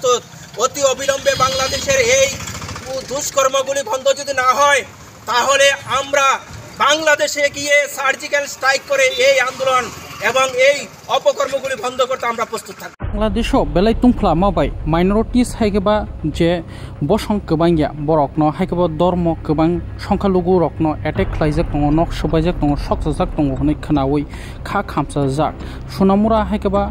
প্রস্তুত। অতি অবিলম্বে বাংলাদেশের এই দুষ্কর্মগুলি বন্ধ যদি না হয় তাহলে আমরা বাংলাদেশে গিয়ে সার্জিক্যাল স্ট্রাইক করে এই আন্দোলন এবং এই অপকর্মগুলি বন্ধ করতে আমরা প্রস্তুত থাকব। বাংলাদেশও বেলাই তুংफ्ला मावबाय माइनरिटिस हायगोबा जे बसं गोबांया बरकनो हायगोबा धर्म गोबां संख्यालुगु रकनो एटेक खालायजाक दङ नक सबायजाक दङ सकजाक दङ होनै खोनावै खा खामसाजाक सुनामुरा हायगोबा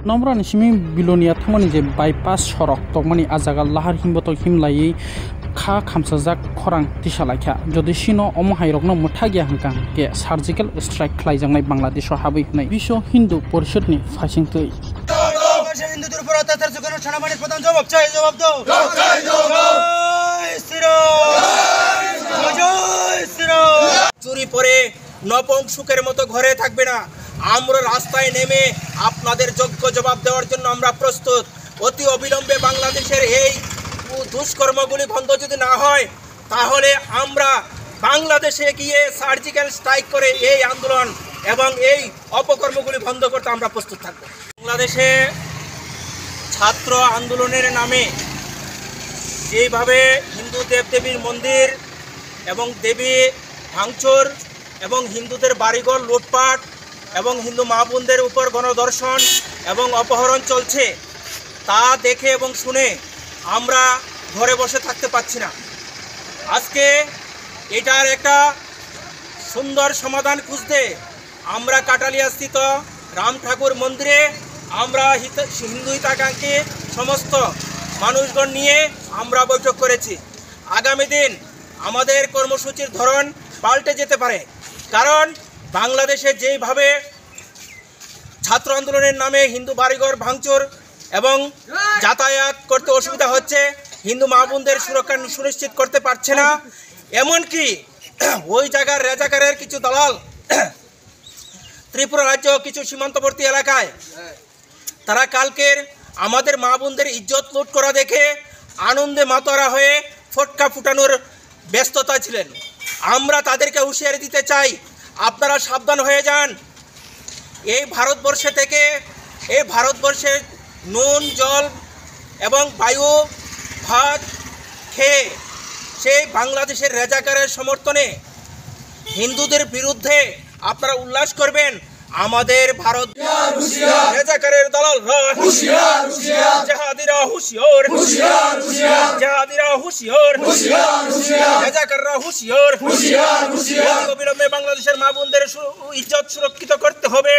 नम्रा निसिमि बिलोनिया थांमानि जे बाइपास सरक तकमानि आजागा लाहार हिमबतो हिमलायै खा खामसाजाक खरां तिसालायखा जदि सिनो अमहायरकनो मोथागिया हंकां के सार्जिकल स्ट्राइक खालायजांनाय बांलादेशआव हाबै होनाय विश्व हिंदू परिषदनि फासिंथै হিন্দুদের উপর অত্যাচার চালানো সেনাবাহিনীর প্রধান জবাব চাই, জবাব দাও। চুরি পরে নপুংসকের মতো ঘরে থাকবে না। আমরা রাস্তায় নেমে আপনাদের যোগ্য জবাব দেওয়ার জন্য আমরা প্রস্তুত। অতি অবিলম্বে বাংলাদেশের এই দুষ্কর্মগুলি বন্ধ যদি না হয় তাহলে আমরা বাংলাদেশে গিয়ে সার্জিক্যাল স্ট্রাইক করে এই আন্দোলন এবং এই অপকর্মগুলি বন্ধ করতে আমরা প্রস্তুত থাকব। বাংলাদেশে ছাত্র আন্দোলনের নামে যেভাবে হিন্দু দেবদেবীর মন্দির এবং দেবী ভাঙচুর এবং হিন্দুদের বাড়িঘর লুটপাট এবং হিন্দু মা বোনদের উপর গণধর্ষণ এবং অপহরণ চলছে তা দেখে এবং শুনে আমরা ঘরে বসে থাকতে পারছি না। আজকে এটার একটা সুন্দর সমাধান খুঁজতে আমরা কাটালিয়াস্থিত রাম ঠাকুর মন্দিরে আমরা হিন্দু হিতাকাঙ্ক্ষী সমস্ত মানুষগণ নিয়ে আমরা বৈঠক করেছি। আগামী দিন আমাদের কর্মসূচির ধরন পাল্টে যেতে পারে, কারণ বাংলাদেশে যেইভাবে ছাত্র আন্দোলনের নামে হিন্দু বাড়িঘর ভাঙচুর এবং যাতায়াত করতে অসুবিধা হচ্ছে, হিন্দু মা বোনদের সুরক্ষা সুনিশ্চিত করতে পারছে না, এমনকি ওই জায়গার রাজাকারের কিছু দালাল ত্রিপুরা রাজ্য কিছু সীমান্তবর্তী এলাকায় তারা কালকের আমাদের মা বোনদের ইজ্জত লুট করা দেখে আনন্দে মাতোয়ারা হয়ে ফটকা ফুটানোর ব্যস্ততা ছিলেন। আমরা তাদেরকে হুঁশিয়ারি দিতে চাই, আপনারা সাবধান হয়ে যান। এই ভারতবর্ষে থেকে এই ভারতবর্ষের নুন জল এবং বায়ু ভাত খেয়ে সেই বাংলাদেশের রাজাকারের সমর্থনে হিন্দুদের বিরুদ্ধে আপনারা উল্লাস করবেন। আমাদের ভারত রাজাকারের দালালরা জাহাদিরা হুঁশিয়ার, জাহাদিরা হুঁশিয়ার, রাজাকাররা হুঁশিয়ার। অবিলম্বে বাংলাদেশের মা বোনদের ইজ্জত সুরক্ষিত করতে হবে,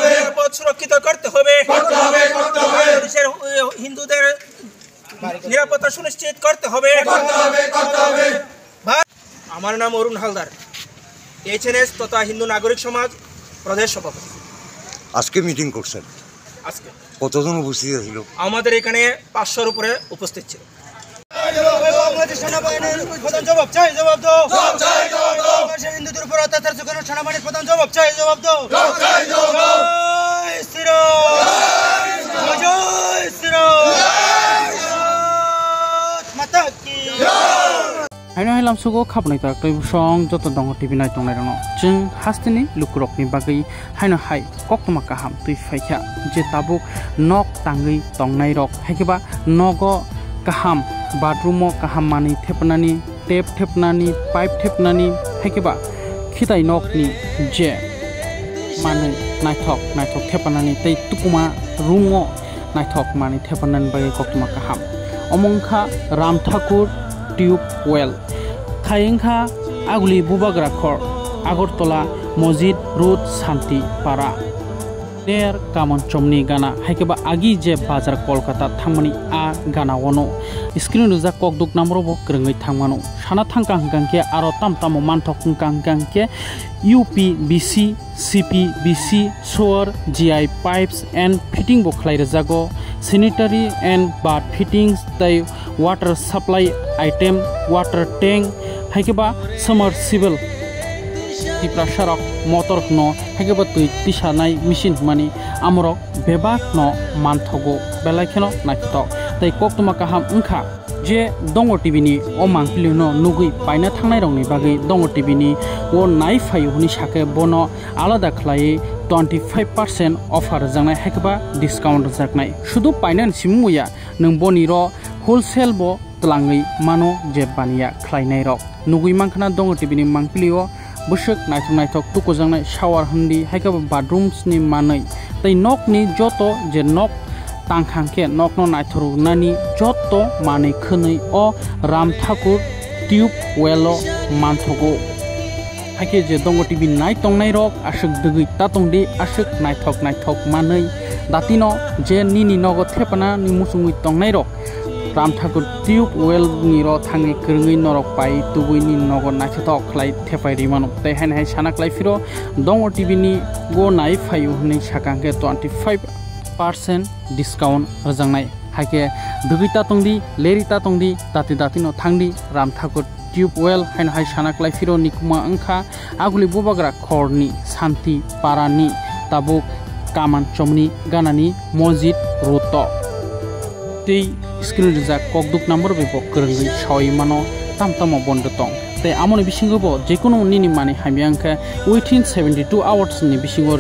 নিরাপদ সুরক্ষিত করতে হবে, বাংলাদেশের হিন্দুদের নিরাপত্তা সুনিশ্চিত করতে হবে। আমার নাম অরুণ হালদার, এইচএনএস তথা হিন্দু নাগরিক সমাজ প্রদেশ সভাপতি। আজকে মিটিং করছেন, আজকে কতজন উপস্থিত ছিল? আমাদের এখানে 500-র উপরে উপস্থিত ছিল। বাংলাদেশ সেনাবাহিনীর প্রধান জবাব চাই, জবাব দাও। হিন্দুদের উপর অত্যাচার চালানো সেনাবাহিনীর প্রধান জবাব চাই, জবাব দাও। हायनो हायलाम सुगो खाबनाय ता तै बुसं जत दङ टिभि नाय तंनाय रनो जों हास्तिनि लुकुरकनि बागै हायनो हाय कक्तमा काहाम तै फायखा जे ताबुक नक तांगै तंनाय रक हायकेबा नगो काहाम बाथरुमो काहाम मानि थेपनानि टेप थेपनानि पाइप थेपनानि हायकेबा खिताय नकनि जे माने नायथक थेपनानि तै तुकुमा रुमो नायथक मानि थेपनानि बागै कक्तमा काहाम अमंखा राम ठाकुर टिउब वेल थायेंखा आगुली बुबाग्राखर आगरतला मस्जिद रोड शांति पारा देर कामन चमनी गाना हायकेबा आगि जे बाजार कलकाता थांमानि आ गाना वनो स्क्रिन रुजा ककदुक नामरोबो ग्रोङै थांमानो साना थांका हंकांके आरो तामतामो मानथक हंकांके यूपीबीसी सीपीबीसी सोर जीआई पाइप्स एंड फिटिंग बो खलाय रजागो सैनिटारी एंड बाथ फिटिंग्स तै water supply item water tank हायकेबा समरसिबल तिप्रा सड़क मोटर न हायकेबा तुई तिसानाय मेसिन मानि आमरक बेबाक न मानथगो बेलायखेनो नायथक तै कक्तमा काहाम ओंखा जे दङ टिभिनि अ मांखलिनो नुगै पाइना थांनाय रंनि बागै दङ टिभिनि ओ नाय फायु हनि साके बनो आलादा खलायै 25% offer jangnai haikba discount jaknai শুধু পাইনান simuya nung boniro wholesale bo tlangai mano je bania khlainai rok nugui mangkhana dong tibini mangpilio busuk naithok tuko jangnai shower handi haikaba bathrooms ni manai tai nok ni joto je nok tangkhangke nok no naithoru nani joto manai khwnai o ram thakur tube welo manthogo haike je dongo tv nai tongnai rok asuk dugui ta tongdi asuk naithok manai datino je nini nogo thepana ni musungui tongnai rok ram thakur tube well ni ro thangi krungui norok pai tugui ni nogo naithok khlai thepai rimano tai hai sana klai firo dongo tv ni go nai phayu ni sakangke 25% discount rajangnai haike dugui ta tongdi leri ta tongdi datino thangdi ram thakur tube well hai sana klai firo nikuma angkha aguli bubagra khorni santi parani tabuk kaman chomni ganani mojid roto tei screen rijak kokduk number bebo krungui shoi mano tamtamo bondo tong tei amoni bisingo bo jekono nini mani hamyangka within 72 hours ni bisingo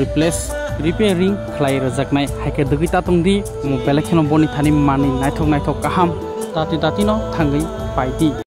repairing khlai rajaknai haike dugui ta tongdi mo belekeno boni thani mani naithok kaham datino thangui paiti